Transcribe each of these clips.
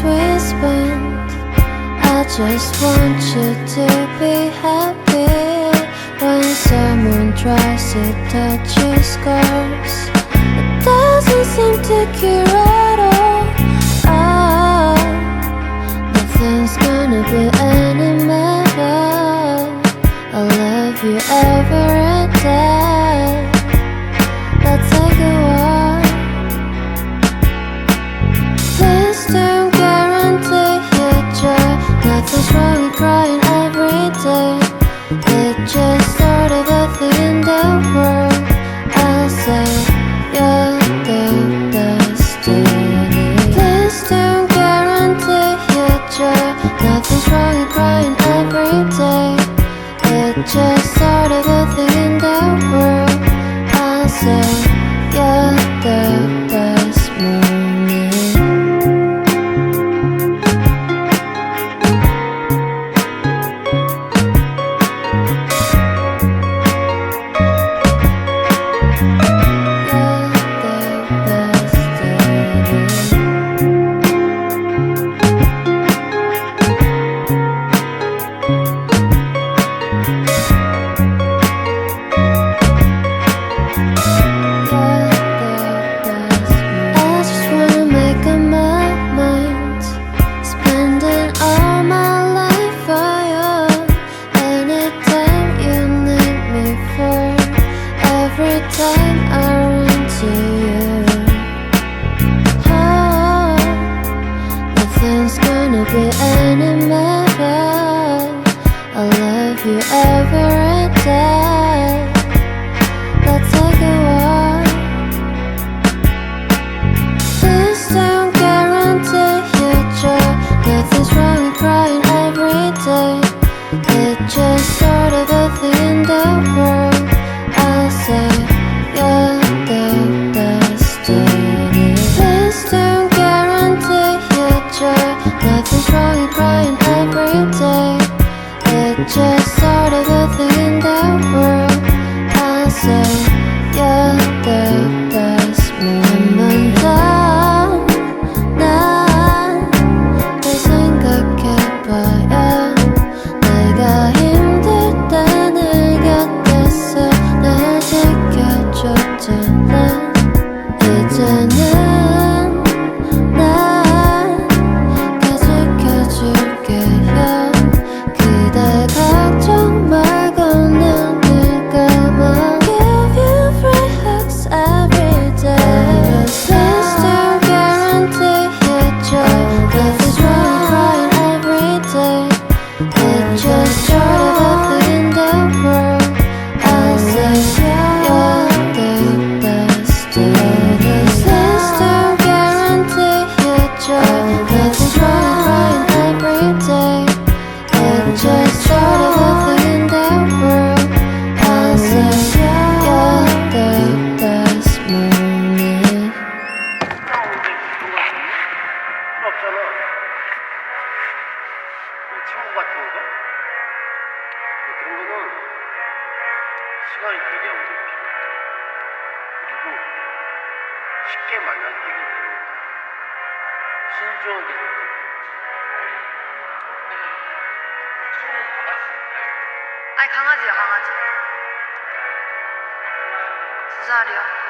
we spent. I just want you to be happy. When someone tries to touch your scars, it doesn't seem to cure at all. Nothing's gonna be any better. I'll love you every day. Let's take a walk. Please don't guarantee your joy. Nothing's wrong with crying every day. It's just sort of a thing in the world. I'll say you're the destiny. Please don't guarantee your joy. Nothing's wrong with crying every day. It's just sort of a thing in the world. I'll say you're the best moment. Just sort of a thing in the world. I'll say you're the best moment. 난 생각해봐야 내가 힘들 때 내 곁에서 날 지켜줬잖아. 이제는 난 지켜줄게요. 걱정 말고는 늘 감아. Give you free hugs every day. Please don't guarantee your joy. Nothing's wrong with crying every day. It's just sort of a thing in the world. I'll say you're the destiny. Please don't guarantee your joy. Nothing's wrong with crying every day. It's just sort of a thing in the world. I'll say you're the best moment. 없잖아. 친구 같은 거? 그런 거는 시간이 되게 오래 필요해. 그리고 쉽게 만나서 해결되는 거야. 신중하게 생각해. 아니 강아지야 강아지. 2살이었고.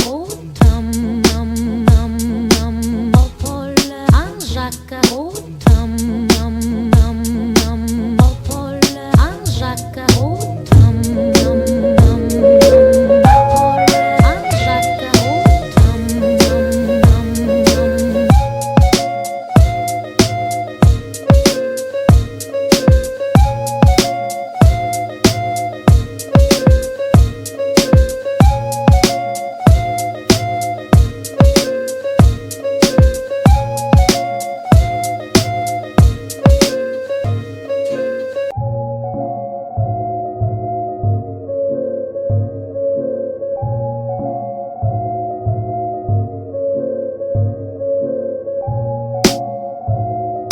Autumn